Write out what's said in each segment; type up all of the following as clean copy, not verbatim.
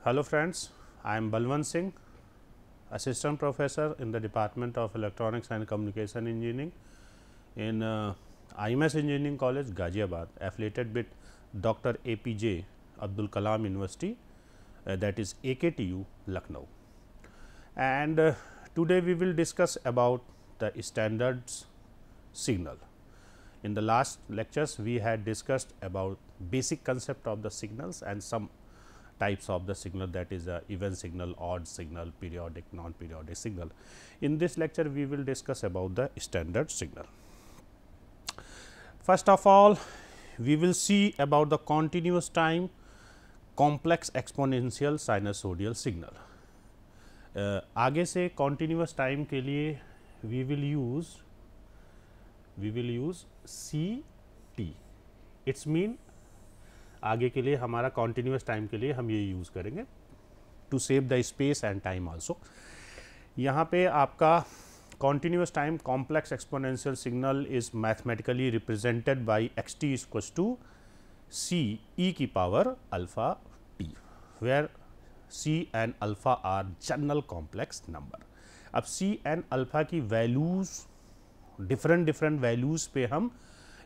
Hello friends, I am Balwant Singh, Assistant Professor in the Department of Electronics and Communication Engineering in IMS Engineering College, Ghaziabad, affiliated with Dr. APJ Abdul Kalam University, that is AKTU, Lucknow. And today we will discuss about the standards signal. In the last lectures, we had discussed about basic concept of the signals and some types of the signal, that is even signal, odd signal, periodic, non-periodic signal. In this lecture, we will discuss about the standard signal. First of all, we will see about the continuous time complex exponential sinusoidal signal. आगे से continuous time के लिए we will use CT. It's mean आगे के लिए हमारा continuous time के लिए हम ये यूज़ करेंगे to save the space and time also. यहाँ पे आपका continuous time complex exponential signal is mathematically represented by x t equals to c e की power alpha t, where c and alpha are general complex number. अब c and alpha की values different values पे हम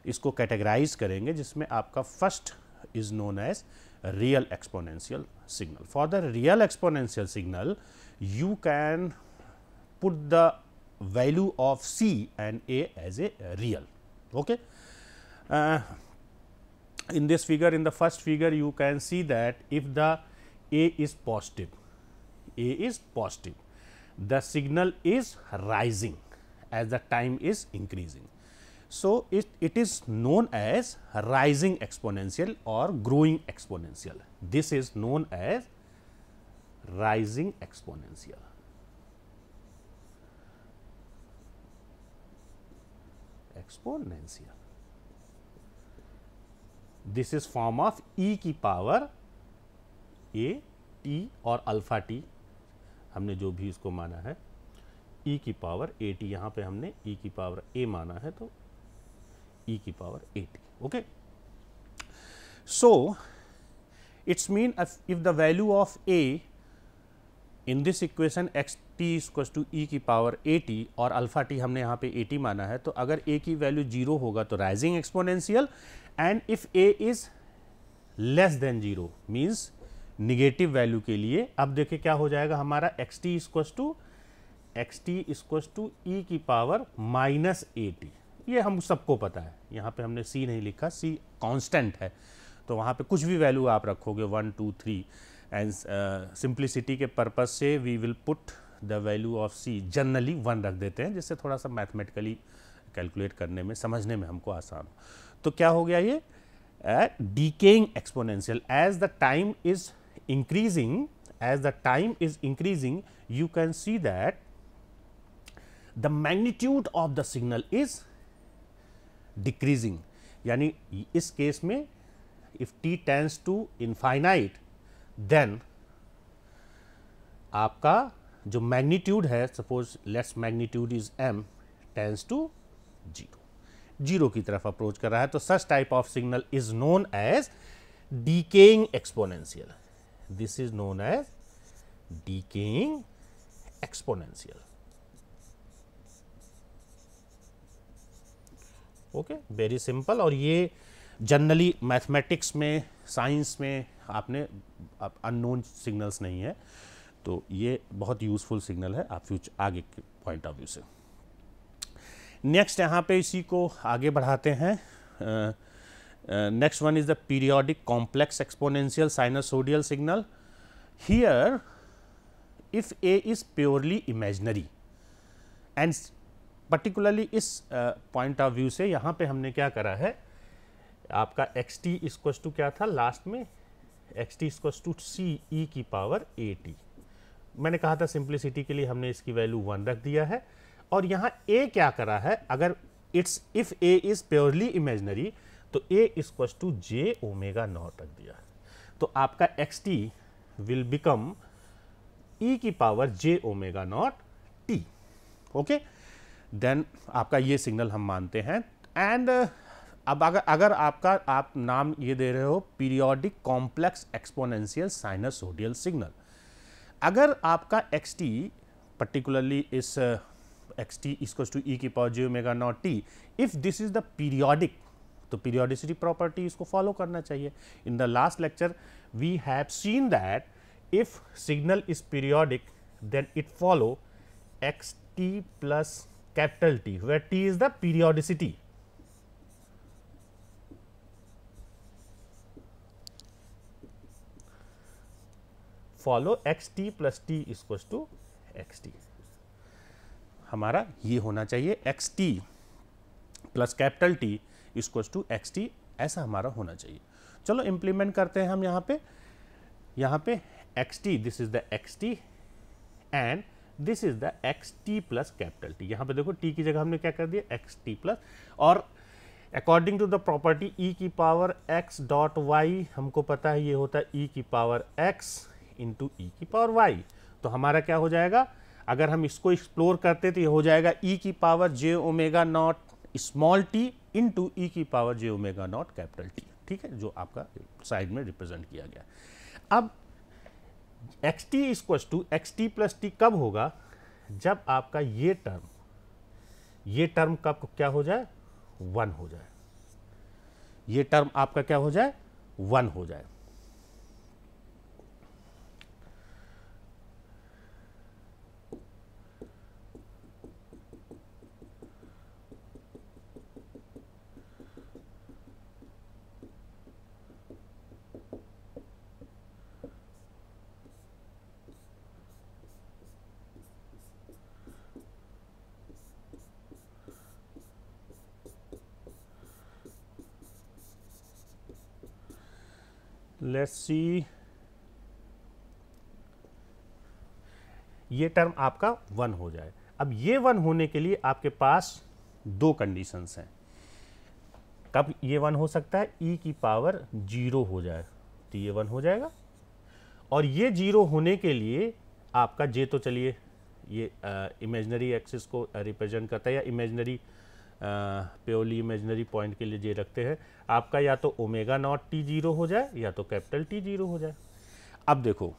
इसको categorize करेंगे, जिसमें आपका first is known as real exponential signal. For the real exponential signal, you can put the value of C and A as a real. Okay. In this figure, in the first figure, you can see that if the A is positive, the signal is rising as the time is increasing. So, it is known as rising exponential or growing exponential. This is known as rising exponential. This is form of e की power a t और alpha t, हमने जो भी इसको माना है e की power a t, यहाँ पे हमने e की पावर a माना है तो e की power 80. Okay. So, it's mean if the value of a in this equation x t is equals to e की पावर 80 और अल्फा टी हमने यहाँ पे 80 माना है, तो अगर a की वैल्यू 0 होगा तो rising exponential, and if a is less than 0 means negative value के लिए अब देखिए क्या हो जाएगा हमारा x t equals to e की पावर माइनस 80. ये हम सबको पता है, यहाँ पे हमने c नहीं लिखा, c कांस्टेंट है, तो वहाँ पे कुछ भी वैल्यू आप रखोगे 1 2 3, एंड सिंप्लिसिटी के पर्पज से we will put the value of c generally 1 रख देते हैं, जिससे थोड़ा सा मैथमेटिकली कैलकुलेट करने में समझने में हमको आसान हो. तो क्या हो गया ये decaying exponential as the time is increasing, you can see that the magnitude of the signal is decreasing. यानी इस केस में if t tends to infinite, then आपका जो मैग्नीट्यूड है, suppose let's magnitude is m, tends to 0 की तरफ approach कर रहा है, तो such type of signal is known as decaying exponential. This is known as decaying exponential. Okay, very simple. और ये जनरली मैथमेटिक्स में, साइंस में आपने अननोन सिग्नल्स नहीं है, तो ये बहुत यूज़फुल सिग्नल है आप फ्यूचर आगे के पॉइंट ऑफ व्यू से. नेक्स्ट यहाँ पे इसी को आगे बढ़ाते हैं. Next one is the periodic complex exponential sinusoidal signal. Here if a is purely imaginary, and particularly इस पॉइंट ऑफ व्यू से यहाँ पे हमने क्या करा है, आपका एक्स टी इक्वल्स टू क्या था लास्ट में, x t equals to c e की पावर 80. मैंने कहा था सिंप्लिसिटी के लिए हमने इसकी वैल्यू 1 रख दिया है, और यहाँ a क्या करा है, अगर if a is purely imaginary तो a equals to j omega naught रख दिया, तो आपका x t will become e की power j omega naught t. Okay, then आपका ये सिग्नल हम मानते हैं. एंड अब अगर आप नाम ये दे रहे हो periodic complex exponential sinusoidal signal, अगर आपका एक्स टी पर्टिकुलरली इस x t equals to e की power j omega not t, if this is the periodic, तो पीरियोडिसिटी प्रॉपर्टी इसको फॉलो करना चाहिए. In the last lecture we have seen that if signal is periodic then it follow x t plus capital T, where T is the periodicity. Follow x t plus t equals to x t. हमारा ये होना चाहिए x t plus capital T equals to x t, ऐसा हमारा होना चाहिए. चलो implement करते हैं हम यहाँ पे x T, this is the x T and this is the x t plus capital T. यहाँ पे देखो टी की जगह हमने क्या कर दिया एक्स टी प्लस, और अकॉर्डिंग टू द प्रॉपर्टी ई की पावर एक्स डॉट वाई, हमको पता है ये होता है ई की पावर एक्स इंटू ई की पावर वाई. तो हमारा क्या हो जाएगा, अगर हम इसको एक्सप्लोर करते तो ये हो जाएगा ई की power j omega not small t into e की power j omega not capital T. ठीक है, जो आपका साइड में रिप्रेजेंट किया गया. अब x t equal to x t plus t कब होगा, जब आपका ये टर्म कब क्या हो जाए, 1 हो जाए. ये टर्म आपका क्या हो जाए, 1 हो जाए. लेट्स सी, ये टर्म आपका 1 हो जाए. अब ये 1 होने के लिए आपके पास 2 कंडीशंस हैं. कब ये 1 हो सकता है, ई की पावर 0 हो जाए तो ये 1 हो जाएगा. और ये 0 होने के लिए आपका जे, तो चलिए ये इमेजिनरी एक्सिस को रिप्रेजेंट करता है, या इमेजिनरी प्योरली इमेजिनरी पॉइंट के लिए जे रखते हैं. आपका या तो ओमेगा नॉट टी 0 हो जाए या तो कैपिटल टी 0 हो जाए. अब देखो,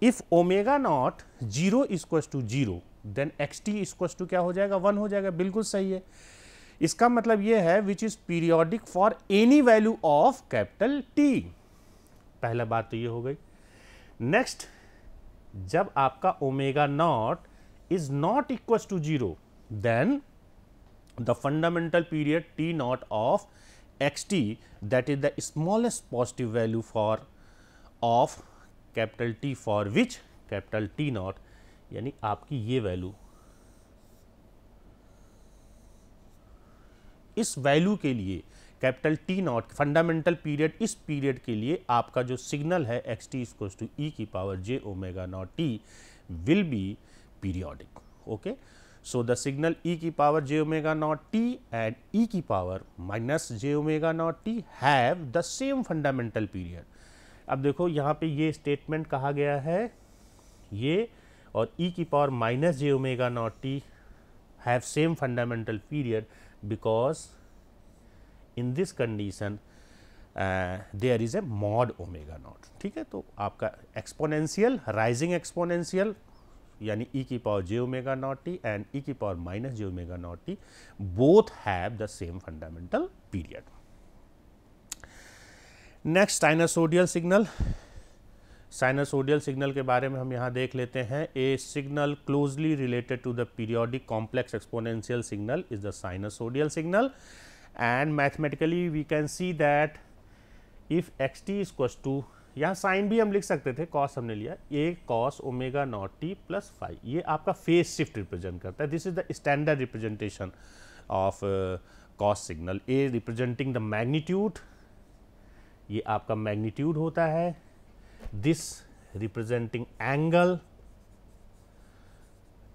if omega naught 0 equals to 0 then x t equals to क्या हो जाएगा, 1 हो जाएगा. बिल्कुल सही है. इसका मतलब ये है which is periodic for any value of capital T. पहला बात तो ये हो गई. नेक्स्ट, जब आपका omega naught is not equals to 0 देन the fundamental period t naught of xt, that is the smallest positive value for of capital T for which capital T naught, यानी आपकी ये वैल्यू, इस वैल्यू के लिए capital T not fundamental period, इस period के लिए आपका जो सिग्नल है x t equals to e की power j omega not T will be periodic. Okay, so the signal e की power j omega naught t and e की power minus j omega naught t have the same fundamental period. अब देखो यहाँ पे ये statement कहा गया है, ये और e की power minus j omega naught t have same fundamental period because in this condition there is a mod omega naught. ठीक है, तो आपका एक्सपोनेंशियल, राइजिंग एक्सपोनेंशियल यानी e की power j omega not t and e की power minus j omega not t both have the same fundamental period. Next, sinusoidal signal. Sinusoidal signal के बारे में हम यहाँ देख लेते हैं. A signal closely related to the periodic complex exponential signal is the sinusoidal signal, and mathematically we can see that if x t equals to, यहाँ sign भी हम लिख सकते थे, कॉस हमने लिया, a cos omega not t plus five, ये आपका फेज शिफ्ट रिप्रेजेंट करता है. This is the standard representation of cos signal. A representing the magnitude, ये आपका मैग्नीट्यूड होता है. दिस रिप्रेजेंटिंग एंगल,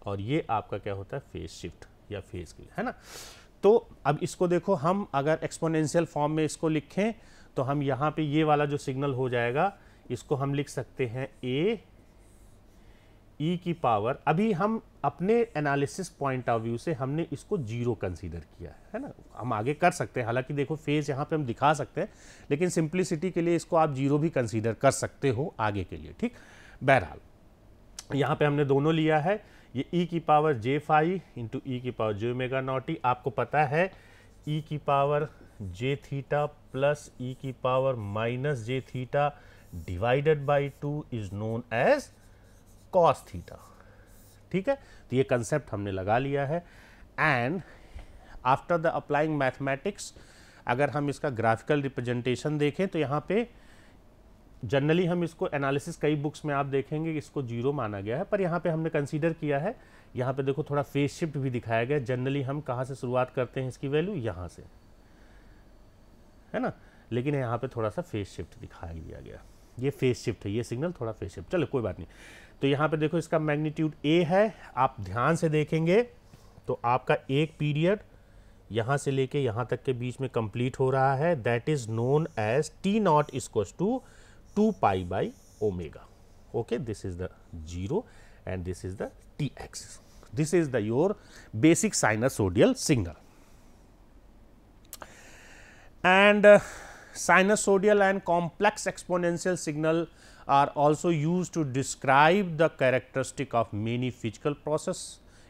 और ये आपका क्या होता है, फेज शिफ्ट या फेज के लिए, है ना. तो अब इसको देखो, हम अगर एक्सपोनेंशियल फॉर्म में इसको लिखें तो हम यहाँ पे ये वाला जो सिग्नल हो जाएगा, इसको हम लिख सकते हैं ए ई की पावर, अभी हम अपने एनालिसिस पॉइंट ऑफ व्यू से हमने इसको जीरो कंसीडर किया है ना, हम आगे कर सकते हैं, हालांकि देखो फेज यहाँ पे हम दिखा सकते हैं, लेकिन सिंप्लिसिटी के लिए इसको आप जीरो भी कंसीडर कर सकते हो आगे के लिए, ठीक। बहरहाल यहाँ पे हमने दोनों लिया है, ये ई की power j phi into e की power j omega not t, आपको पता है ई की power j theta plus e की power minus j theta divided by 2 is known as cos theta, ठीक है। तो ये कंसेप्ट हमने लगा लिया है। And after the applying mathematics, अगर हम इसका ग्राफिकल रिप्रेजेंटेशन देखें तो यहाँ पे जनरली हम इसको एनालिसिस कई बुक्स में आप देखेंगे कि इसको जीरो माना गया है, पर यहाँ पे हमने कंसीडर किया है, यहाँ पे देखो थोड़ा फेज शिफ्ट भी दिखाया गया। जनरली हम कहाँ से शुरुआत करते हैं इसकी वैल्यू, यहाँ से, है ना, लेकिन यहाँ पे थोड़ा सा फेज शिफ्ट दिखाया दिया गया, ये फेज शिफ्ट है, ये सिग्नल थोड़ा फेज शिफ्ट, चलो कोई बात नहीं। तो यहाँ पे देखो इसका मैग्नीट्यूड ए है, आप ध्यान से देखेंगे तो आपका एक पीरियड यहाँ से लेके यहाँ तक के बीच में कंप्लीट हो रहा है, that is known as t not equals to 2 pi by omega, okay, this is the zero and this is the t axis, this is the your basic sinusoidal signal. And sinusoidal and complex exponential signal are also used to describe the characteristic of many physical process,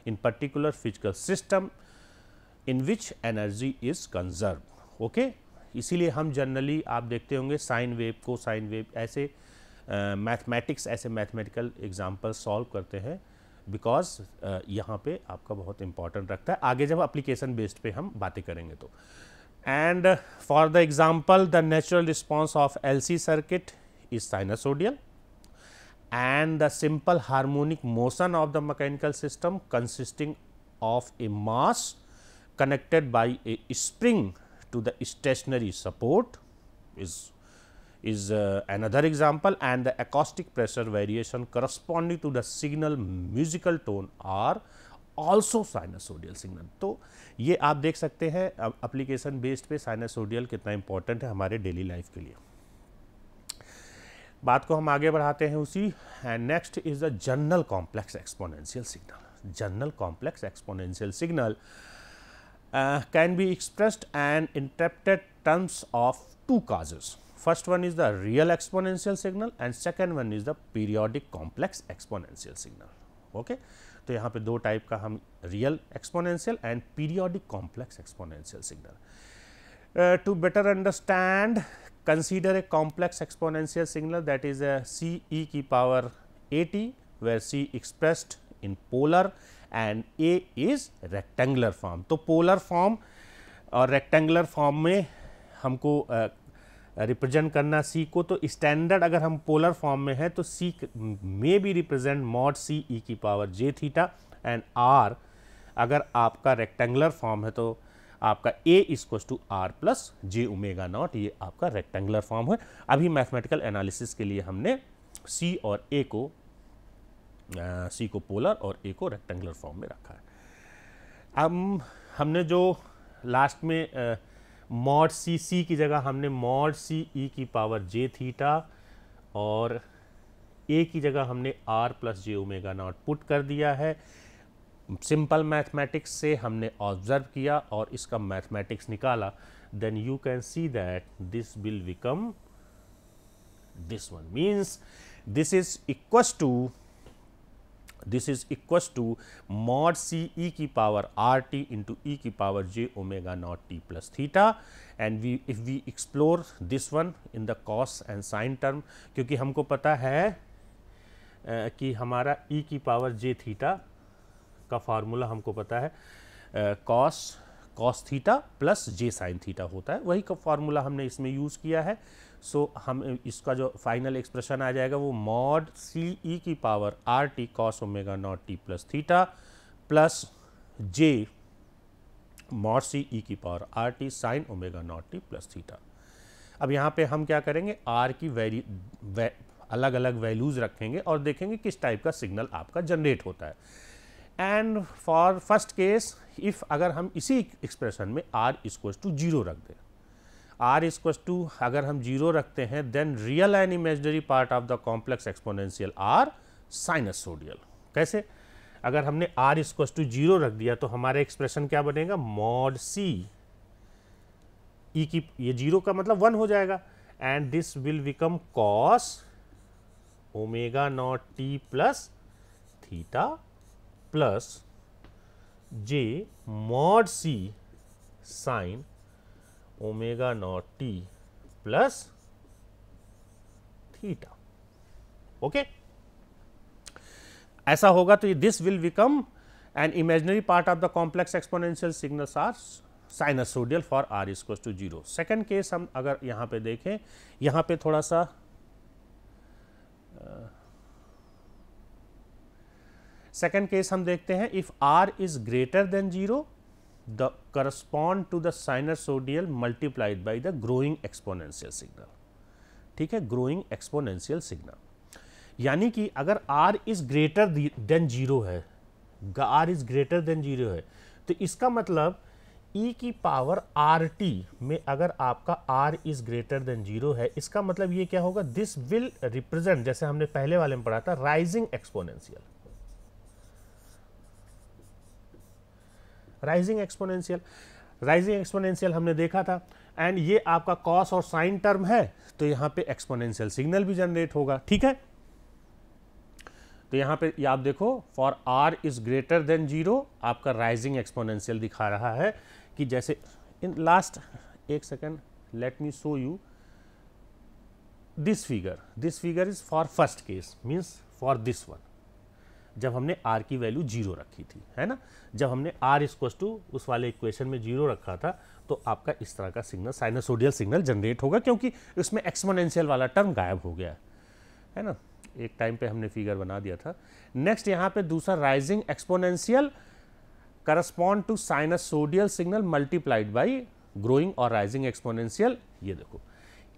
in particular physical system in which energy is conserved, okay? इसीलिए हम generally आप देखते होंगे sine wave को, sine wave ऐसे mathematics, ऐसे mathematical example solve करते हैं, बिकॉज यहाँ पे आपका बहुत इंपॉर्टेंट रखता है, आगे जब एप्लीकेशन बेस्ड पे हम बातें करेंगे तो। And for the example, the natural response of LC circuit is sinusoidal, and the simple harmonic motion of the mechanical system consisting of a mass connected by a spring to the stationary support is another example, and the acoustic pressure variation corresponding to the signal musical tone are also sinusoidal signal. तो ये आप देख सकते हैं application based पे साइनसोडियल कितना important है हमारे डेली लाइफ के लिए। बात को हम आगे बढ़ाते हैं उसी, and next is the general complex exponential signal. General complex exponential signal can be expressed and interpreted terms of two causes. First one is the real exponential signal and second one is the periodic complex exponential signal, okay? तो यहाँ पे दो type का हम real exponential and periodic complex exponential signal. To better understand, consider a complex exponential signal that is c e की power a t, where c expressed in polar and a is rectangular form. तो polar form और rectangular form में हमको represent करना सी को, तो standard अगर हम पोलर फॉर्म में है तो सी में be represent mod c e की power j theta, and r अगर आपका रेक्टेंगुलर फॉर्म है तो आपका a equals to r plus j omega not, ये आपका रेक्टेंगुलर फॉर्म है। अभी मैथमेटिकल एनालिसिस के लिए हमने सी और ए को, सी को पोलर और ए को रेक्टेंगुलर फॉर्म में रखा है। अब हमने जो लास्ट में मॉड सी, सी की जगह हमने मॉड सी ई की पावर जे थीटा और ए की जगह हमने r plus j omega naught put कर दिया है। सिंपल मैथमेटिक्स से हमने ऑब्जर्व किया और इसका मैथमेटिक्स निकाला, then you can see that this will become this one, means this is equals to mod c e की पावर r t into e की power j omega naught t plus theta, and if we explore this one in the cos and sin term, क्योंकि हमको पता है कि हमारा e की पावर j थीटा का फार्मूला हमको पता है cos theta plus j sin theta होता है, वही का फार्मूला हमने इसमें यूज़ किया है। सो हम इसका जो फाइनल एक्सप्रेशन आ जाएगा वो मॉड सी ई की power r t cos omega not t plus theta plus j mod c e की power r t sine omega not t plus theta. अब यहाँ पे हम क्या करेंगे, आर की अलग अलग वैल्यूज़ रखेंगे और देखेंगे किस टाइप का सिग्नल आपका जनरेट होता है। And for first case, if अगर हम इसी एक्सप्रेशन में आर इक्वल्स टू जीरो रख दें, आर इक्वल्स टू अगर हम जीरो रखते हैं, then real and imaginary part of the complex exponential are sinusoidal, कैसे? अगर हमने r इक्वल टू 0 रख दिया तो हमारा एक्सप्रेशन क्या बनेगा, मॉड c e की, ये 0 का मतलब 1 हो जाएगा, and this will become cos omega not t plus theta plus j mod c sine omega not t plus theta. Okay, ऐसा होगा तो this will become an imaginary part of the complex exponential signals are sinusoidal for r equal to 0। Second case हम अगर यहाँ पे देखें, यहाँ पे थोड़ा सा सेकेंड केस हम देखते हैं, if r is greater than 0 the correspond to the sinusoidal multiplied by the growing exponential signal. ठीक है, ग्रोइंग एक्सपोनेंशियल सिग्नल, यानी कि अगर r इज ग्रेटर देन 0 है, r इज ग्रेटर देन 0 है, तो इसका मतलब e की पावर rt में अगर आपका r इज ग्रेटर देन 0 है, इसका मतलब ये क्या होगा, दिस विल रिप्रेजेंट, जैसे हमने पहले वाले में पढ़ा था, rising exponential, rising exponential, rising exponential हमने देखा था, एंड ये आपका कॉस और साइन टर्म है, तो यहाँ पे एक्सपोनेंशियल सिग्नल भी जनरेट होगा। ठीक है, तो यहाँ पे आप देखो, for r is greater than 0 आपका राइजिंग एक्सपोनेंशियल दिखा रहा है कि जैसे इन लास्ट एक second, let me show you this figure is for first case, means for this one, जब हमने r की वैल्यू 0 रखी थी, है ना, जब हमने r इक्वल टू उस वाले इक्वेशन में 0 रखा था, तो आपका इस तरह का सिग्नल, साइनसोडियल सिग्नल जनरेट होगा, क्योंकि उसमें एक्सपोनेंशियल वाला टर्म गायब हो गया है ना, एक टाइम पे हमने फिगर बना दिया था। नेक्स्ट यहाँ पे दूसरा, rising exponential correspond to sinusoidal signal multiplied by growing और राइजिंग एक्सपोनेंशियल। ये देखो,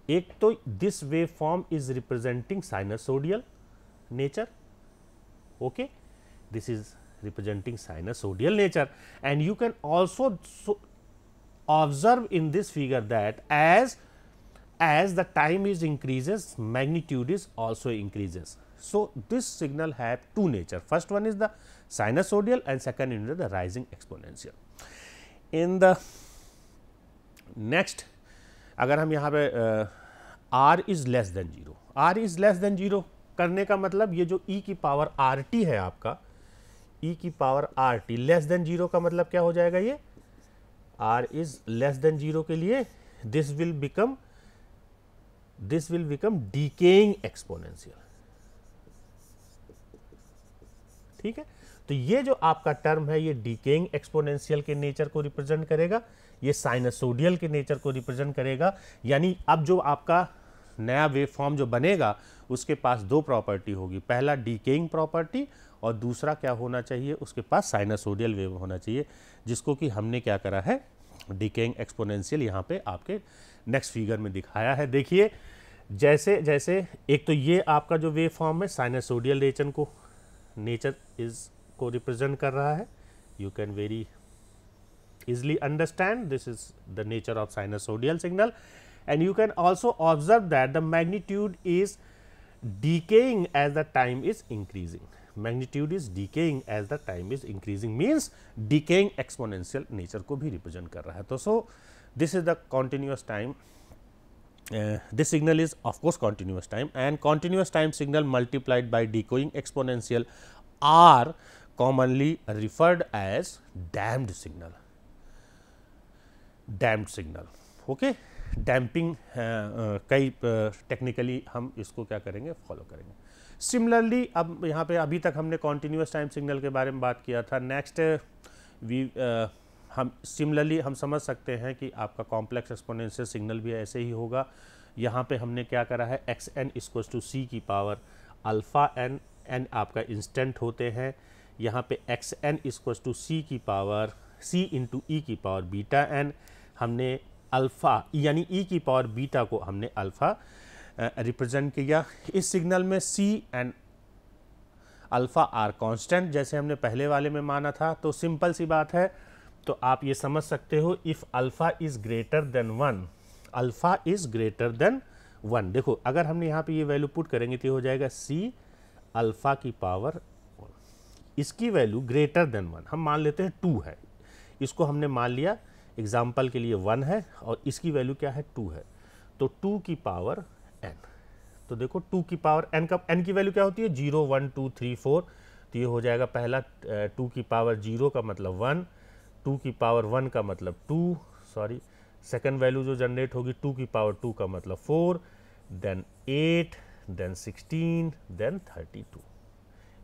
एक तो this wave form is representing sinusoidal nature, okay, this is representing sinusoidal nature, and you can also observe in this figure that as the time is increases, magnitude is also increases. So this signal have two nature, first one is the sinusoidal and second is the rising exponential. In the next, अगर हम यहाँ पे r is less than 0, r is less than 0 करने का मतलब, ये जो e की पावर rt है आपका, e की पावर rt लेस देन 0 का मतलब क्या हो जाएगा, ये r इज लेस देन 0 के लिए this will become decaying exponential. ठीक है, तो ये जो आपका टर्म है, ये डीकेइंग एक्सपोनेंशियल के नेचर को रिप्रेजेंट करेगा, ये साइनसोडियल के नेचर को रिप्रेजेंट करेगा। यानी अब जो आपका नया वेव फॉर्म जो बनेगा, उसके पास दो प्रॉपर्टी होगी, पहला डीकेइंग प्रॉपर्टी और दूसरा क्या होना चाहिए, उसके पास साइनसोडियल वेव होना चाहिए, जिसको कि हमने क्या करा है, डीकेइंग एक्सपोनेंशियल यहाँ पे आपके नेक्स्ट फिगर में दिखाया है। देखिए, जैसे जैसे एक तो ये आपका जो वेव फॉर्म है साइनसोडियल नेचर को रिप्रेजेंट कर रहा है, you can very easily understand this is the nature of sinusoidal signal, and you can also observe that the magnitude is decaying as the time is increasing, magnitude is decaying as the time is increasing, means decaying exponential nature को भी represent कर रहा है। तो so this is the continuous time, this signal is of course continuous time, and continuous time signal multiplied by decaying exponential are commonly referred as damped signal, damped signal. Okay, damping कई technically हम इसको क्या करेंगे, follow करेंगे। Similarly अब यहाँ पे अभी तक हमने कॉन्टिन्यूस टाइम सिग्नल के बारे में बात किया था। नेक्स्ट हम सिमिलरली हम समझ सकते हैं कि आपका कॉम्प्लेक्स एक्सपोनेंशियल सिग्नल भी ऐसे ही होगा। यहाँ पे हमने क्या करा है, एक्स एन इक्वल टू सी की पावर अल्फ़ा एन, एन आपका इंस्टेंट होते हैं। यहाँ पे एक्स एन इक्वल टू सी की पावर सी इंटू ई की पावर बीटा एन, हमने अल्फ़ा यानी ई की पावर बीटा को हमने अल्फ़ा रिप्रेजेंट किया। इस सिग्नल में सी एंड अल्फ़ा आर कांस्टेंट, जैसे हमने पहले वाले में माना था। तो सिंपल सी बात है, तो आप ये समझ सकते हो, if alpha is greater than 1, alpha is greater than 1। देखो, अगर हमने यहाँ पे ये वैल्यू पुट करेंगे तो हो जाएगा सी अल्फ़ा की पावर 1। इसकी वैल्यू ग्रेटर देन 1, हम मान लेते हैं 2 है, इसको हमने मान लिया एग्जाम्पल के लिए 1 है और इसकी वैल्यू क्या है 2 है, तो 2 की पावर n, तो देखो 2 की पावर n का n की वैल्यू क्या होती है 0 1 2 3 4, तो ये हो जाएगा पहला 2 की पावर 0 का मतलब 1, 2 की पावर 1 का मतलब 2, सॉरी सेकंड वैल्यू जो जनरेट होगी 2 की पावर 2 का मतलब 4, देन 8, देन 16, देन 32।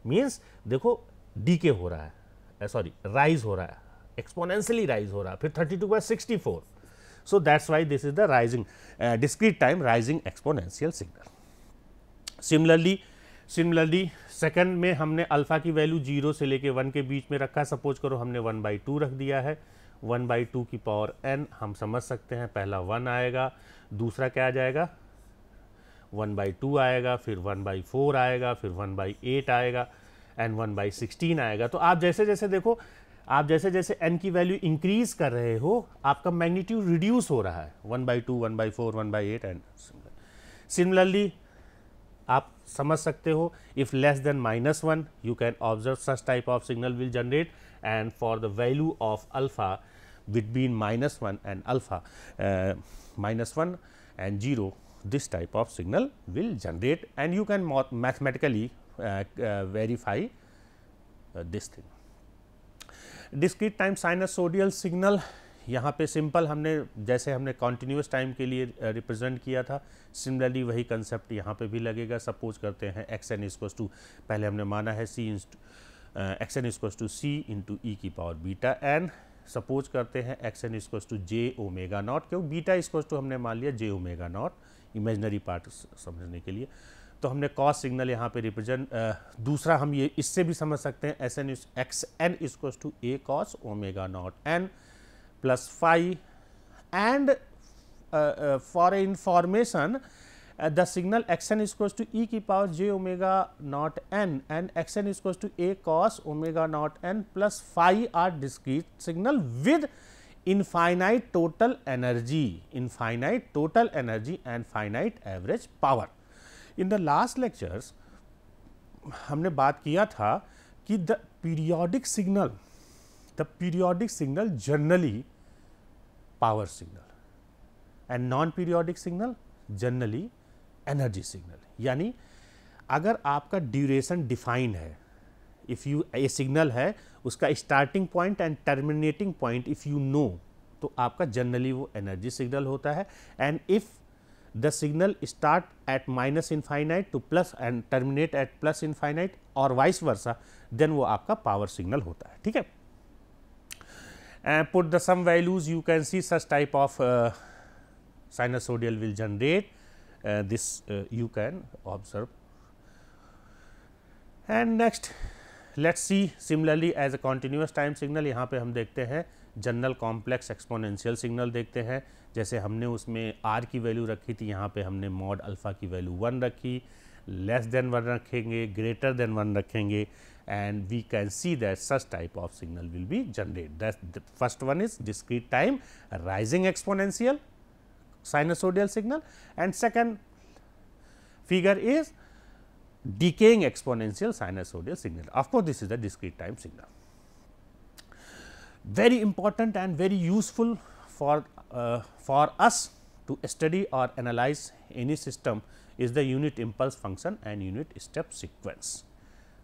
मीन्स देखो डीके हो रहा है, सॉरी राइज हो रहा है, एक्सपोनेंशियली राइज हो रहा है, फिर 32 के बाद 64, so that's why this is the rising discrete time rising exponential signal. Similarly second में हमने अल्फा की वैल्यू 0 से लेके 1 के बीच में रखा है, सपोज करो हमने 1/2 रख दिया है, 1/2 की पावर n हम समझ सकते हैं पहला 1 आएगा, दूसरा क्या आ जाएगा 1/2 आएगा, फिर 1/4 आएगा, फिर 1/8 आएगा एंड 1/16 आएगा। तो आप जैसे जैसे देखो, आप जैसे जैसे n की वैल्यू इंक्रीज कर रहे हो आपका मैग्नीट्यूड रिड्यूस हो रहा है, 1/2, 1/4, 1/8 एंड सिमिलरली आप समझ सकते हो if less than -1 you can observe such type of signal will generate, and for the value of alpha between -1 and alpha -1 and 0 this type of signal will generate, and you can mathematically verify this thing. Discrete time sinusoidal signal, यहाँ पे simple हमने जैसे हमने continuous time के लिए represent किया था, similarly वही कंसेप्ट यहाँ पे भी लगेगा। सपोज करते हैं एक्स एन इक्वल्स टू, पहले हमने माना है x n equals to c into e की पावर बीटा एन, सपोज करते हैं x n equals to j omega not, क्यों बीटा इक्वल्स टू हमने मान लिया j omega not, imaginary part समझने के लिए, तो हमने कॉस सिग्नल यहाँ पे रिप्रेजेंट, दूसरा हम ये इससे भी समझ सकते हैं s n x n equals to a cos omega naught n plus phi, and for information the signal xn is equals to e की power j omega naught n and xn is equals to a cos omega naught n plus phi are discrete signal with infinite total energy and finite average power. In the last lectures हमने बात किया था कि the periodic signal generally power signal and non-periodic signal generally energy signal, यानी अगर आपका duration defined है, if you a signal है उसका starting point and terminating point if you know, तो आपका जनरली वो एनर्जी सिग्नल होता है, and if the signal start at minus infinite to plus and terminate at plus infinite और vice versa, देन वो आपका पावर सिग्नल होता है। ठीक है, put the some values you can see such type of sinusoidal will generate, this you can observe. And next let's see similarly as a continuous time signal, यहाँ पे हम देखते हैं जनरल कॉम्प्लेक्स एक्सपोनेंशियल सिग्नल देखते हैं, जैसे हमने उसमें r की वैल्यू रखी थी, यहाँ पे हमने मॉड अल्फा की वैल्यू 1 रखी, लेस देन 1 रखेंगे, ग्रेटर देन 1 रखेंगे, and we can see that such type of signal will be generated. That the first one is discrete time rising exponential sinusoidal signal, and second figure is decaying exponential sinusoidal signal. Of course, this is the discrete time signal. Very important and very useful for us to study or analyze any system is the unit impulse function and unit step sequence.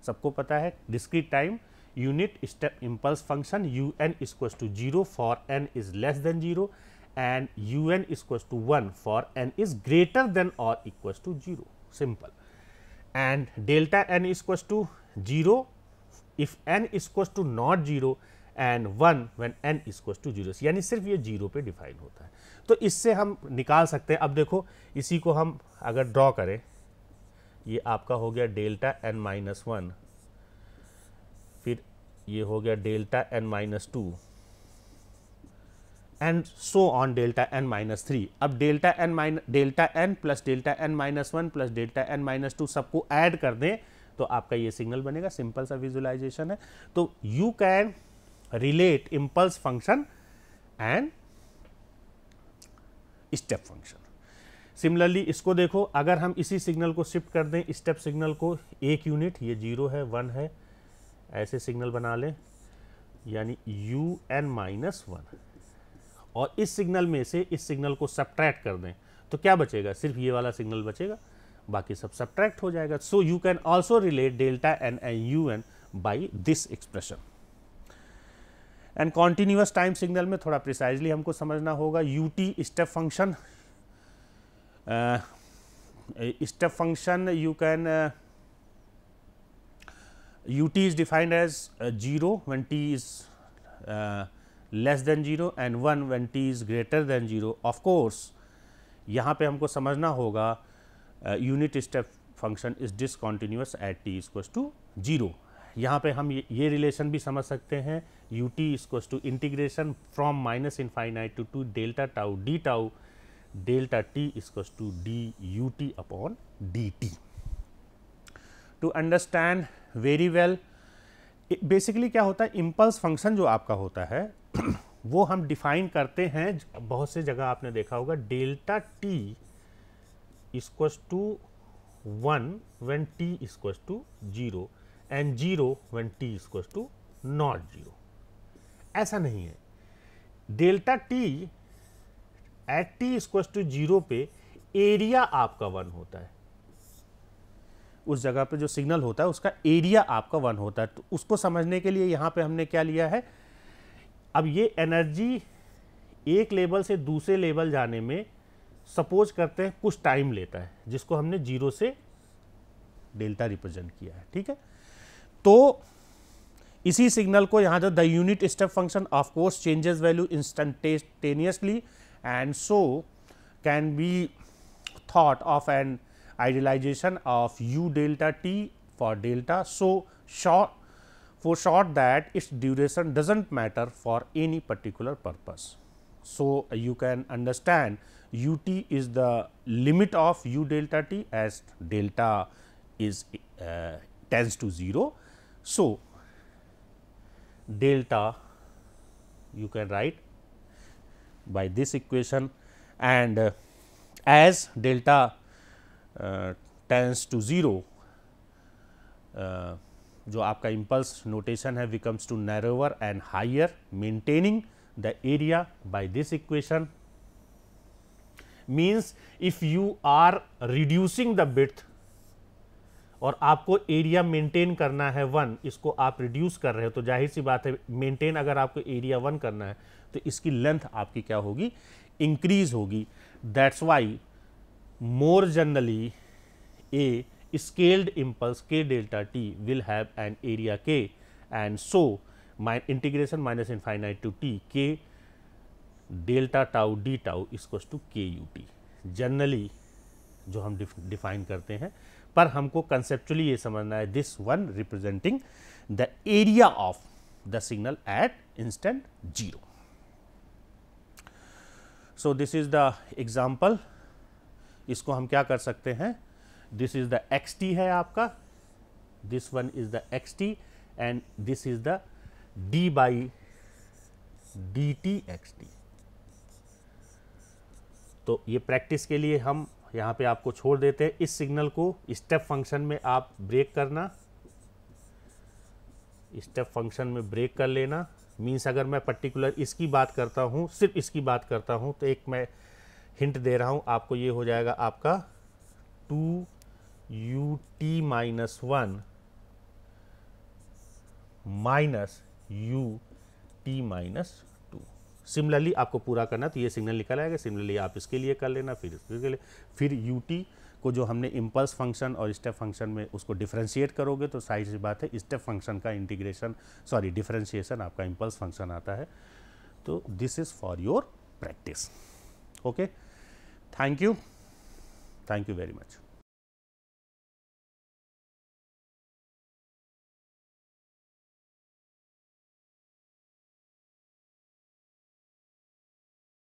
सबको पता है discrete time unit step impulse function un is equals to 0 for n is less than 0 and un is equals to 1 for n is greater than or equals to 0, simple, and delta n is equals to 0 if n is equals to not 0 and 1 when n is equals to 0, यानी सिर्फ ये 0 पे define होता है। तो इससे हम निकाल सकते हैं, अब देखो इसी को हम अगर ड्रॉ करें, ये आपका हो गया डेल्टा n माइनस 1, फिर ये हो गया delta n minus 2 and so on delta n minus 3। अब delta n plus delta n minus 1 plus delta n minus 2 सबको ऐड कर दें तो आपका ये सिग्नल बनेगा। सिंपल सा विजुअलाइजेशन है। तो you can relate impulse function and step function. Similarly इसको देखो, अगर हम इसी सिग्नल को शिफ्ट कर दें स्टेप सिग्नल को 1 यूनिट, ये 0 है 1 है ऐसे सिग्नल बना लें, यानी UN-1, और इस सिग्नल में से इस सिग्नल को सब्ट्रैक्ट कर दें तो क्या बचेगा, सिर्फ ये वाला सिग्नल बचेगा, बाकी सब सब्ट्रैक्ट हो जाएगा. So you can also relate delta n and UN by this expression. And continuous time signal में थोड़ा प्रिसाइजली हमको समझना होगा. UT step function, step function you can ut is defined as 0 when t is less than 0 and 1 when t is greater than 0. of course यहाँ पे हमको समझना होगा unit step function is discontinuous at t equals to 0. यहाँ पे हम ये relation भी समझ सकते हैं, ut equals to integration from minus infinite to delta tau d tau delta t equals to dut upon dt. To understand very well, basically क्या होता है, इम्पल्स फंक्शन जो आपका होता है वो हम डिफाइन करते हैं, बहुत से जगह आपने देखा होगा, delta t equals to 1 when t equals to 0 and 0 when t equals to not 0. ऐसा नहीं है. Delta t at t equals to 0 पे एरिया आपका 1 होता है. उस जगह पे जो सिग्नल होता है उसका एरिया आपका 1 होता है. तो उसको समझने के लिए यहाँ पे हमने क्या लिया है, अब ये एनर्जी एक लेवल से दूसरे लेवल जाने में सपोज करते हैं कुछ टाइम लेता है, जिसको हमने 0 से डेल्टा रिप्रेजेंट किया है. ठीक है, तो इसी सिग्नल को यहाँ जो the unit step function of course changes value instantaneously and so can be thought of an idealization of u delta t for delta so short that its duration doesn't matter for any particular purpose. So you can understand ut is the limit of u delta t as delta is tends to 0. So delta you can write by this equation, and as delta tends to 0, जो आपका impulse notation है becomes to narrower and higher, maintaining the area by this equation. Means if you are reducing the width और आपको area maintain करना है 1, इसको आप reduce कर रहे हो, तो जाहिर सी बात है मेंटेन अगर आपको एरिया 1 करना है तो इसकी लेंथ आपकी क्या होगी, इंक्रीज होगी. That's why more generally a scaled impulse k delta t will have an area k, and so integration minus infinite to t k delta tau d tau equals to KUT generally जो हम define करते हैं. पर हमको conceptually ये समझना है, this one representing the area of the signal at instant 0. So this is the example. इसको हम क्या कर सकते हैं, दिस इज द xt है आपका, this one is the xt and this is the d by dt xt. तो ये प्रैक्टिस के लिए हम यहाँ पे आपको छोड़ देते हैं. इस सिग्नल को स्टेप फंक्शन में आप ब्रेक करना, स्टेप फंक्शन में ब्रेक कर लेना. मीन्स अगर मैं पर्टिकुलर इसकी बात करता हूँ, सिर्फ इसकी बात करता हूँ, तो एक मैं हिंट दे रहा हूँ आपको, ये हो जाएगा आपका 2ut minus 1 minus ut minus 2. Similarly आपको पूरा करना, तो ये सिग्नल निकल आएगा. सिमिलरली आप इसके लिए कर लेना, फिर इसके लिए, फिर ut को जो हमने इम्पल्स फंक्शन और स्टेप फंक्शन में उसको डिफरेंशिएट करोगे तो सारी सी बात है, स्टेप फंक्शन का इंटीग्रेशन डिफरेंशिएशन आपका इम्पल्स फंक्शन आता है. तो this is for your practice. Okay, thank you very much.